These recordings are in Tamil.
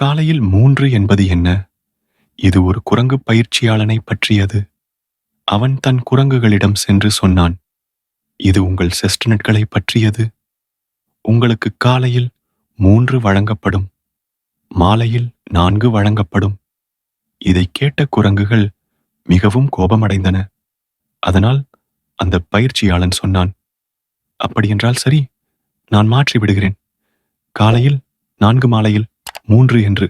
காலையில் 3 என்பது என்ன? இது ஒரு குரங்கு பயிற்சியாளனை பற்றியது. அவன் தன் குரங்குகளிடம் சென்று சொன்னான், இது உங்கள் செஸ்ட்நட்களை பற்றியது. உங்களுக்கு காலையில் 3 வழங்கப்படும், மாலையில் 4 வழங்கப்படும். இதைக் கேட்ட குரங்குகள் மிகவும் கோபமடைந்தன. அதனால் அந்த பயிற்சியாளன் சொன்னான், அப்படியென்றால் சரி, நான் மாற்றி விடுகிறேன். காலையில் 4, மாலையில் 3 என்று.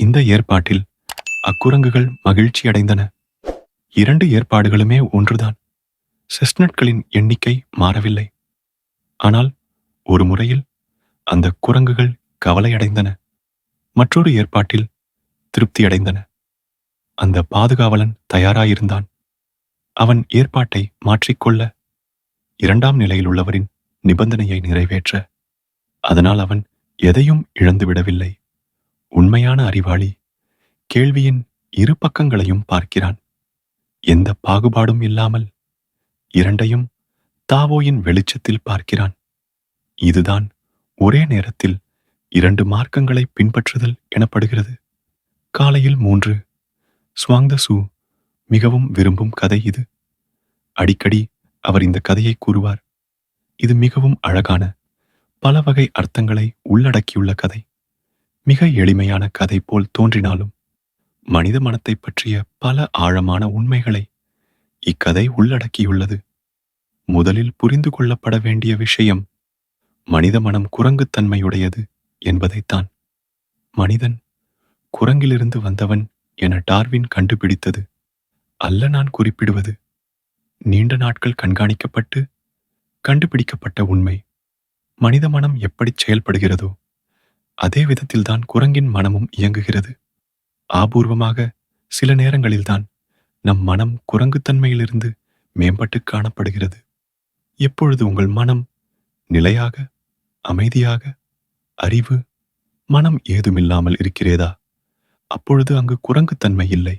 இந்த ஏற்பாட்டில் அக்குரங்குகள் மகிழ்ச்சியடைந்தன. 2 ஏற்பாடுகளுமே ஒன்றுதான். செஸ்ட்நட்களின் எண்ணிக்கை மாறவில்லை. ஆனால் ஒரு முறையில் அந்த குரங்குகள் கவலையடைந்தன. மற்றொரு ஏற்பாட்டில் திருப்தியடைந்தன. அந்த பாதுகாவலன் தயாராயிருந்தான். அவன் ஏற்பாட்டை மாற்றிக்கொள்ள, 2ஆம் நிலையில் உள்ளவரின் நிபந்தனையை நிறைவேற்ற. அதனால் அவன் எதையும் இழந்துவிடவில்லை. உண்மையான அறிவாளி கேள்வியின் இரு பக்கங்களையும் பார்க்கிறான். எந்த பாகுபாடும் இல்லாமல் இரண்டையும் தாவோயின் வெளிச்சத்தில் பார்க்கிறான். இதுதான் ஒரே நேரத்தில் 2 மார்க்கங்களை பின்பற்றுதல் எனப்படுகிறது. காலையில் 3. சுவாங் சூ மிகவும் விரும்பும் கதை இது. அடிக்கடி அவர் இந்த கதையை கூறுவார். இது மிகவும் அழகான, பல வகை அர்த்தங்களை உள்ளடக்கியுள்ள கதை. மிக எளிமையான கதை போல் தோன்றினாலும் மனித மனத்தை பற்றிய பல ஆழமான உண்மைகளை இக்கதை உள்ளடக்கியுள்ளது. முதலில் புரிந்து கொள்ளப்பட வேண்டிய விஷயம் மனித மனம் குரங்குத்தன்மையுடையது என்பதைத்தான். மனிதன் குரங்கிலிருந்து வந்தவன் என டார்வின் கண்டுபிடித்தது அல்ல நான் குறிப்பிடுவது. நீண்ட நாட்கள் கண்காணிக்கப்பட்டு கண்டுபிடிக்கப்பட்ட உண்மை. மனித மனம் எப்படி செயல்படுகிறதோ அதே விதத்தில்தான் குரங்கின் மனமும் இயங்குகிறது. ஆபூர்வமாக சில நேரங்களில்தான் நம் மனம் குரங்குத்தன்மையிலிருந்து மேம்பட்டு காணப்படுகிறது. எப்பொழுது உங்கள் மனம் நிலையாக, அமைதியாக, அறிவு, மனம் ஏதுமில்லாமல் இருக்கிறதா, அப்பொழுது அங்கு குரங்குத்தன்மை இல்லை.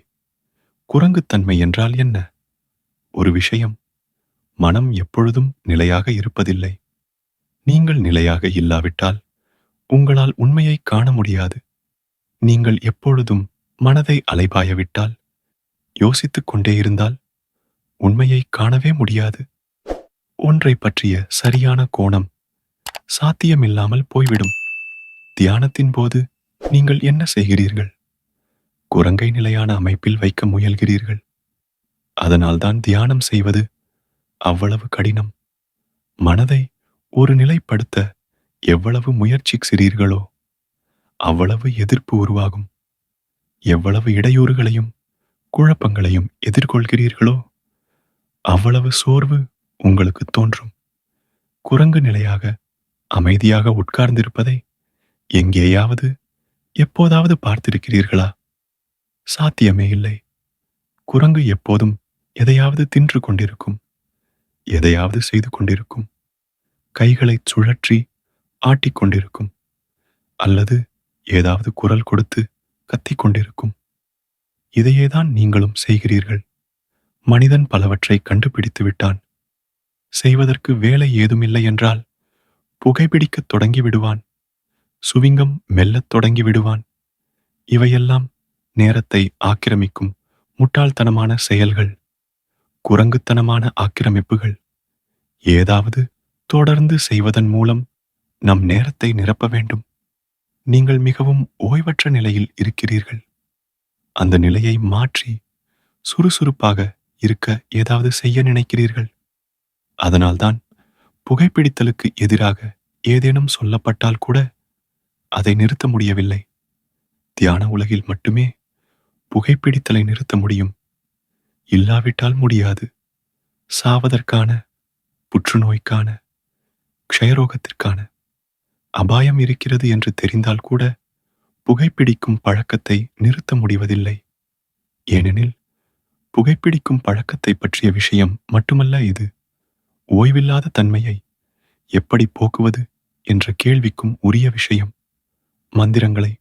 குரங்குத்தன்மை என்றால் என்ன? ஒரு விஷயம், மனம் எப்பொழுதும் நிலையாக இருப்பதில்லை. நீங்கள் நிலையாக இல்லாவிட்டால் உங்களால் உண்மையை காண முடியாது. நீங்கள் எப்பொழுதும் மனதை அலைபாயவிட்டால், யோசித்துக் கொண்டே இருந்தால் உண்மையை காணவே முடியாது. ஒன்றை பற்றிய சரியான கோணம் சாத்தியமில்லாமல் போய்விடும். தியானத்தின் போது நீங்கள் என்ன செய்கிறீர்கள்? குரங்கை நிலையான அமைப்பில் வைக்க முயல்கிறீர்கள். அதனால்தான் தியானம் செய்வது அவ்வளவு கடினம். மனதை ஒரு நிலைப்படுத்த எவ்வளவு முயற்சிக்கிறீர்களோ அவ்வளவு எதிர்ப்பு உருவாகும். எவ்வளவு இடையூறுகளையும் குழப்பங்களையும் எதிர்கொள்கிறீர்களோ அவ்வளவு சோர்வு உங்களுக்கு தோன்றும். குரங்கு நிலையாக, அமைதியாக உட்கார்ந்திருப்பதை எங்கேயாவது எப்போதாவது பார்த்திருக்கிறீர்களா? சாத்தியமே இல்லை. குரங்கு எப்போதும் எதையாவது தின்று கொண்டிருக்கும், எதையாவது செய்து கொண்டிருக்கும், கைகளை சுழற்றி ஆட்டிக்கொண்டிருக்கும், அல்லது ஏதாவது குரல் கொடுத்து கத்திக்கொண்டிருக்கும். இதையேதான் நீங்களும் செய்கிறீர்கள். மனிதன் பலவற்றை கண்டுபிடித்து விட்டான். செய்வதற்கு வேலை ஏதுமில்லை என்றால் புகைப்பிடிக்கத் தொடங்கி விடுவான். சுவிங்கம் மெல்லத் தொடங்கி விடுவான். இவையெல்லாம் நேரத்தை ஆக்கிரமிக்கும் முட்டாள்தனமான செயல்கள், குரங்குத்தனமான ஆக்கிரமிப்புகள். ஏதாவது தொடர்ந்து செய்வதன் மூலம் நம் நேரத்தை நிரப்ப வேண்டும். நீங்கள் மிகவும் ஓய்வற்ற நிலையில் இருக்கிறீர்கள். அந்த நிலையை மாற்றி சுறுசுறுப்பாக இருக்க ஏதாவது செய்ய நினைக்கிறீர்கள். அதனால்தான் புகைப்பிடித்தலுக்கு எதிராக ஏதேனும் சொல்லப்பட்டால் கூட அதை நிறுத்த முடியவில்லை. தியான உலகில் மட்டுமே புகைப்பிடித்தலை நிறுத்த முடியும். இல்லாவிட்டால் முடியாது. சாவதற்கான, புற்றுநோய்க்கான, க்ஷயரோகத்திற்கான அபாயம் இருக்கிறது என்று தெரிந்தால் கூட புகைப்பிடிக்கும் பழக்கத்தை நிறுத்த முடிவதில்லை. ஏனெனில் புகைப்பிடிக்கும் பழக்கத்தை பற்றிய விஷயம் மட்டுமல்ல இது. ஓய்வில்லாத தன்மையை எப்படி போக்குவது என்ற கேள்விக்கும் உரிய விஷயம். மந்திரங்களை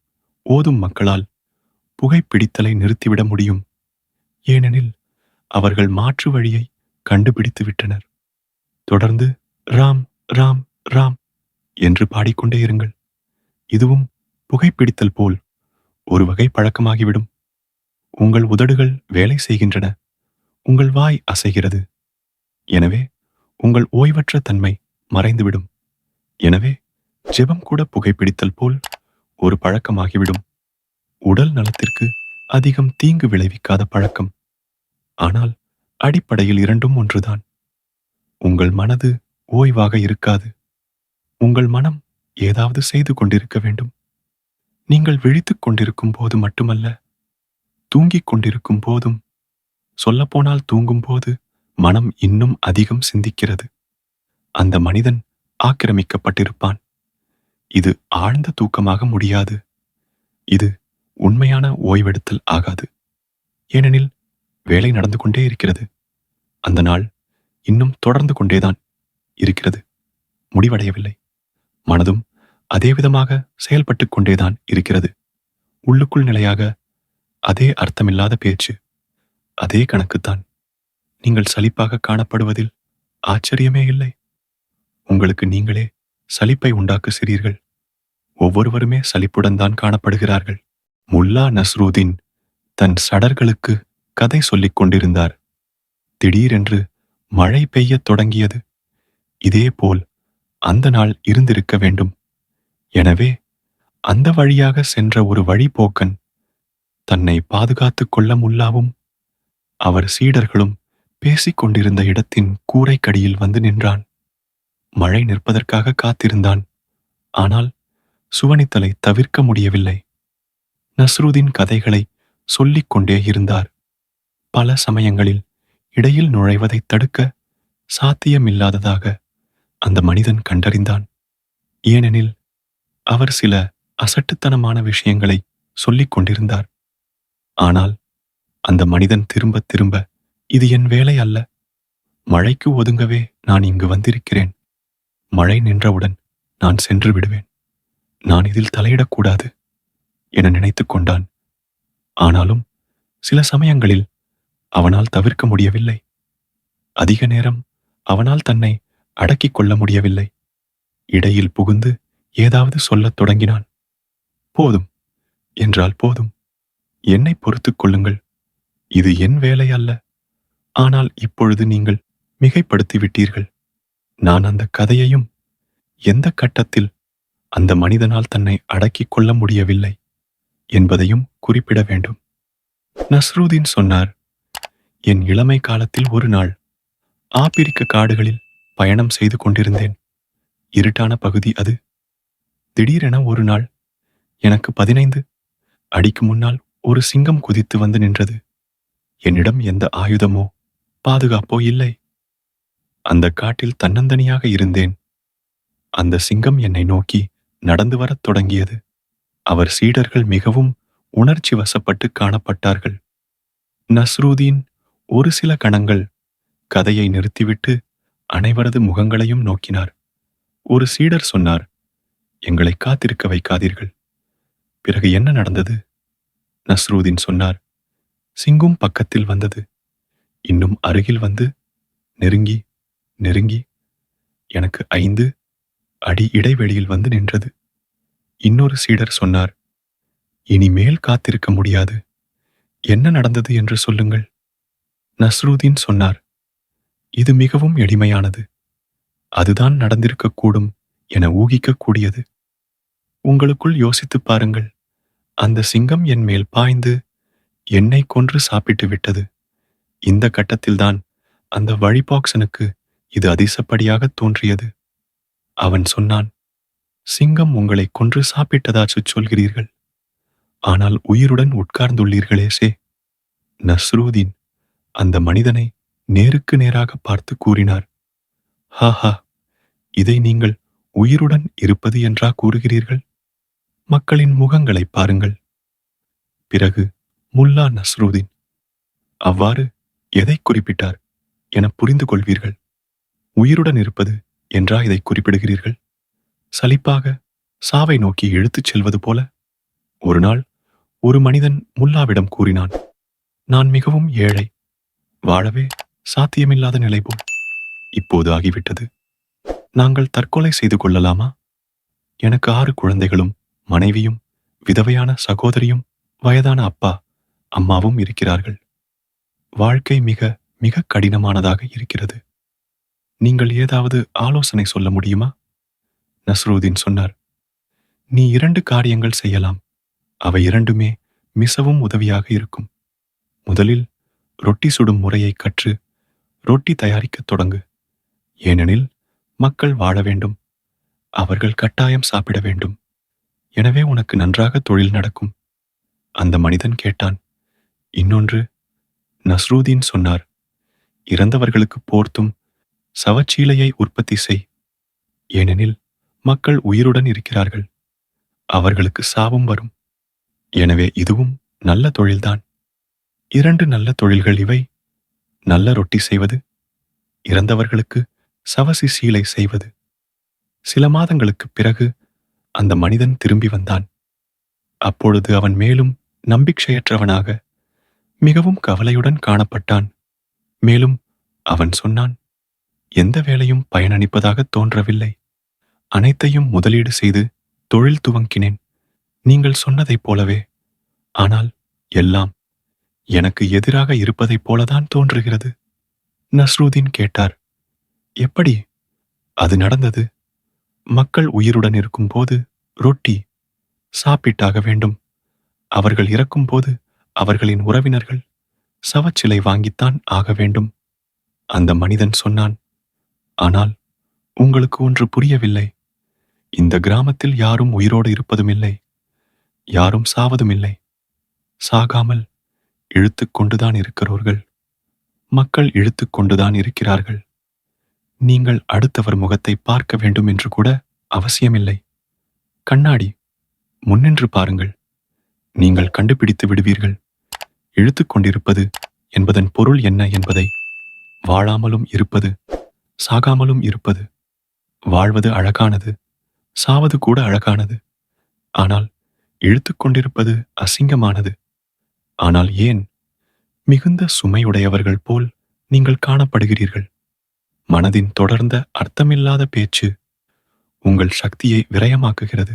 ஓதும் மக்களால் புகைப்பிடித்தலை நிறுத்திவிட முடியும். ஏனெனில் அவர்கள் மாற்று வழியை கண்டுபிடித்து விட்டனர். தொடர்ந்து ராம் ராம் ராம் என்று பாடிக்கொண்டே இருங்கள். இதுவும் புகைப்பிடித்தல் போல் ஒரு வகை பழக்கமாகிவிடும். உங்கள் உதடுகள் வேலை செய்கின்றன, உங்கள் வாய் அசைகிறது. எனவே உங்கள் ஓய்வற்ற தன்மை மறைந்துவிடும். எனவே ஜெபம் கூட புகைப்பிடித்தல் போல் ஒரு பழக்கமாகிவிடும். உடல் நலத்திற்கு அதிகம் தீங்கு விளைவிக்காத பழக்கம். ஆனால் அடிப்படையில் இரண்டும் ஒன்றுதான். உங்கள் மனது ஓய்வாக இருக்காது. உங்கள் மனம் ஏதாவது செய்து கொண்டிருக்க வேண்டும். நீங்கள் விழித்துக் கொண்டிருக்கும் போது மட்டுமல்ல, தூங்கிக் கொண்டிருக்கும் போதும். சொல்லப்போனால் தூங்கும் போது மனம் இன்னும் அதிகம் சிந்திக்கிறது. அந்த மனிதன் ஆக்கிரமிக்கப்பட்டிருப்பான். இது ஆழ்ந்த தூக்கமாக முடியாது. இது உண்மையான ஓய்வெடுத்தல் ஆகாது. ஏனெனில் வேலை நடந்து கொண்டே இருக்கிறது. அந்த நாள் இன்னும் தொடர்ந்து கொண்டேதான் இருக்கிறது, முடிவடையவில்லை. மனதும் அதே விதமாக செயல்பட்டுக் கொண்டேதான் இருக்கிறது. உள்ளுக்குள் நிலையாக அதே அர்த்தமில்லாத பேச்சு, அதே கணக்குத்தான். நீங்கள் சலிப்பாக காணப்படுவதில் ஆச்சரியமே இல்லை. உங்களுக்கு நீங்களே சலிப்பை உண்டாக்குகிறீர்கள். ஒவ்வொருவருமே சலிப்புடன் தான் காணப்படுகிறார்கள். முல்லா நஸ்ருதீன் தன் சடர்களுக்கு கதை சொல்லிக் கொண்டிருந்தார். திடீரென்று மழை பெய்யத் தொடங்கியது. இதேபோல் அந்த நாள் இருந்திருக்க வேண்டும். எனவே அந்த வழியாக சென்ற ஒரு வழிபோக்கன் தன்னை பாதுகாத்துக் கொள்ள முல்லாவும் அவர் சீடர்களும் பேசிக் கொண்டிருந்த இடத்தின் கூரைக்கடியில் வந்து நின்றான். மழை நிற்பதற்காக காத்திருந்தான். ஆனால் சுவனித்தலை தவிர்க்க முடியவில்லை. நஸ்ருதீன் கதைகளை சொல்லிக் கொண்டே இருந்தார். பல சமயங்களில் இடையில் நுழைவதை தடுக்க சாத்தியமில்லாததாக அந்த மனிதன் கண்டறிந்தான். ஏனெனில் அவர் சில அசட்டுத்தனமான விஷயங்களை சொல்லிக் கொண்டிருந்தார். ஆனால் அந்த மனிதன் திரும்ப திரும்ப, இது என் வேலை அல்ல. மழைக்கு ஒதுங்கவே நான் இங்கு வந்திருக்கிறேன். மழை நின்றவுடன் நான் சென்று விடுவேன். நான் இதில் தலையிடக்கூடாது என நினைத்துக் கொண்டான். ஆனாலும் சில சமயங்களில் அவனால் தவிர்க்க முடியவில்லை. அதிக நேரம் அவனால் தன்னை அடக்கிக் கொள்ள முடியவில்லை. இடையில் புகுந்து ஏதாவது சொல்லத் தொடங்கினான். போதும் என்றால் போதும். என்னை பொறுத்துக் கொள்ளுங்கள். இது என் வேலை அல்ல. ஆனால் இப்பொழுது நீங்கள் மிகைப்படுத்தி விட்டீர்கள். நான் அந்த கதையையும் எந்த கட்டத்தில் அந்த மனிதனால் தன்னை அடக்கிக் கொள்ள முடியவில்லை என்பதையும் குறிப்பிட வேண்டும். நஸ்ருதீன் சொன்னார், என் இளமை காலத்தில் ஒரு நாள் ஆப்பிரிக்க காடுகளில் பயணம் செய்து கொண்டிருந்தேன். இருட்டான பகுதி அது. திடீரென ஒரு நாள் எனக்கு 15 அடிக்கு முன்னால் ஒரு சிங்கம் குதித்து வந்து நின்றது. என்னிடம் எந்த ஆயுதமோ பாதுகாப்போ இல்லை. அந்த காட்டில் தன்னந்தனியாக இருந்தேன். அந்த சிங்கம் என்னை நோக்கி நடந்து வரத் தொடங்கியது. அவர் சீடர்கள் மிகவும் உணர்ச்சி வசப்பட்டு காணப்பட்டார்கள். நஸ்ருதீன் ஒரு சில கணங்கள் கதையை நிறுத்திவிட்டு அனைவரது முகங்களையும் நோக்கினார். ஒரு சீடர் சொன்னார், எங்களை காத்திருக்க வைக்காதீர்கள். பிறகு என்ன நடந்தது? நஸ்ருதீன் சொன்னார், சிங்கம் பக்கத்தில் வந்தது. இன்னும் அருகில் வந்து நெருங்கி நெருங்கி எனக்கு 5 அடி இடைவெளியில் வந்து நின்றது. இன்னொரு சீடர் சொன்னார், இனிமேல் காத்திருக்க முடியாது. என்ன நடந்தது என்று சொல்லுங்கள். நஸ்ருதீன் சொன்னார், இது மிகவும் எளிமையானது. அதுதான் நடந்திருக்கக்கூடும் என ஊகிக்கக்கூடியது. உங்களுக்குள் யோசித்துப் பாருங்கள். அந்த சிங்கம் என் மேல் பாய்ந்து என்னை கொன்று சாப்பிட்டு விட்டது. இந்த கட்டத்தில்தான் அந்த வழிபாக்சனுக்கு இது அதிசப்படியாக தோன்றியது. அவன் சொன்னான், சிங்கம் உங்களை கொன்று சாப்பிட்டதாச்சு சொல்கிறீர்கள். ஆனால் உயிருடன் உட்கார்ந்துள்ளீர்களே சே. நஸ்ருதீன் அந்த மனிதனை நேருக்கு நேராக பார்த்து கூறினார், ஹாஹா, இதை நீங்கள் உயிருடன் இருப்பது என்றா கூறுகிறீர்கள்? மக்களின் முகங்களை பாருங்கள். பிறகு முல்லா நஸ்ருதீன் அவ்வாறு எதை குறிப்பிட்டார் என புரிந்து கொள்வீர்கள். உயிருடன் இருப்பது என்றா இதை குறிப்பிடுகிறீர்கள்? சலிப்பாக சாவை நோக்கி இழுத்துச் செல்வது போல. ஒரு நாள் ஒரு மனிதன் முல்லாவிடம் கூறினான், நான் மிகவும் ஏழை. வாழவே சாத்தியமில்லாத நிலை போல் இப்போது ஆகிவிட்டது. நாங்கள் தற்கொலை செய்து கொள்ளலாமா? எனக்கு 6 குழந்தைகளும் மனைவியும் விதவையான சகோதரியும் வயதான அப்பா அம்மாவும் இருக்கிறார்கள். வாழ்க்கை மிக மிக கடினமானதாக இருக்கிறது. நீங்கள் ஏதாவது ஆலோசனை சொல்ல முடியுமா? நஸ்ருதீன் சொன்னார். நீ 2 காரியங்கள் செய்யலாம். அவை இரண்டுமே மிகவும் உதவியாக இருக்கும். முதலில் ரொட்டி சுடும் முறையை கற்று ரொட்டி தயாரிக்கத் தொடங்கு. ஏனெனில் மக்கள் வாழ வேண்டும். அவர்கள் கட்டாயம் சாப்பிட வேண்டும். எனவே உனக்கு நன்றாக தொழில் நடக்கும். அந்த மனிதன் கேட்டான். இன்னொன்று? நஸ்ருதீன் சொன்னார். இறந்தவர்களுக்கு போர்த்தும் சவச்சீலையை உற்பத்தி செய். ஏனெனில் மக்கள் உயிருடன் இருக்கிறார்கள். அவர்களுக்கு சாவும் வரும். எனவே இதுவும் நல்ல தொழில்தான். 2 நல்ல தொழில்கள் இவை. நல்ல ரொட்டி செய்வது, இறந்தவர்களுக்கு சவசி சீலை செய்வது. சில மாதங்களுக்குப் பிறகு அந்த மனிதன் திரும்பி வந்தான். அப்பொழுது அவன் மேலும் நம்பிக்கையற்றவனாக மிகவும் கவலையுடன் காணப்பட்டான். மேலும் அவன் சொன்னான், எந்த வேலையும் பயனளிப்பதாக தோன்றவில்லை. அனைத்தையும் முதலீடு செய்து தொழில் துவங்கினேன். நீங்கள் சொன்னதைப் போலவே. ஆனால் எல்லாம் எனக்கு எதிராக இருப்பதைப் போலதான் தோன்றுகிறது. நஸ்ருதீன் கேட்டார். எப்படி அது நடந்தது? மக்கள் உயிருடன் இருக்கும்போது ரொட்டி சாப்பிட்டாக வேண்டும். அவர்கள் இறக்கும்போது அவர்களின் உறவினர்கள் சவச்சிலை வாங்கித்தான் ஆக வேண்டும். அந்த மனிதன் சொன்னான். ஆனால் உங்களுக்கு ஒன்று புரியவில்லை. இந்த கிராமத்தில் யாரும் உயிரோடு இருப்பதுமில்லை. யாரும் சாவதுமில்லை. சாகாமல் இழுத்துக் கொண்டுதான் இருக்கிறார்கள். மக்கள் இழுத்துக் கொண்டுதான் இருக்கிறார்கள். நீங்கள் அடுத்தவர் முகத்தை பார்க்க வேண்டும் என்று கூட அவசியமில்லை. கண்ணாடி முன்னின்று பாருங்கள். நீங்கள் கண்டுபிடித்து விடுவீர்கள். இழுத்துக் கொண்டிருப்பது என்பதன் பொருள் என்ன என்பதை. வாழாமலும் இருப்பது, சாகாமலும் இருப்பது. வாழ்வது அழகானது, சாவது கூட அழகானது. ஆனால் இழுத்துக் கொண்டிருப்பது அசிங்கமானது. ஆனால் ஏன்? மிகுந்த சுமையுடையவர்கள் போல் நீங்கள் காணப்படுகிறீர்கள். மனதின் தொடர்ந்த அர்த்தமில்லாத பேச்சு உங்கள் சக்தியை விரயமாக்குகிறது.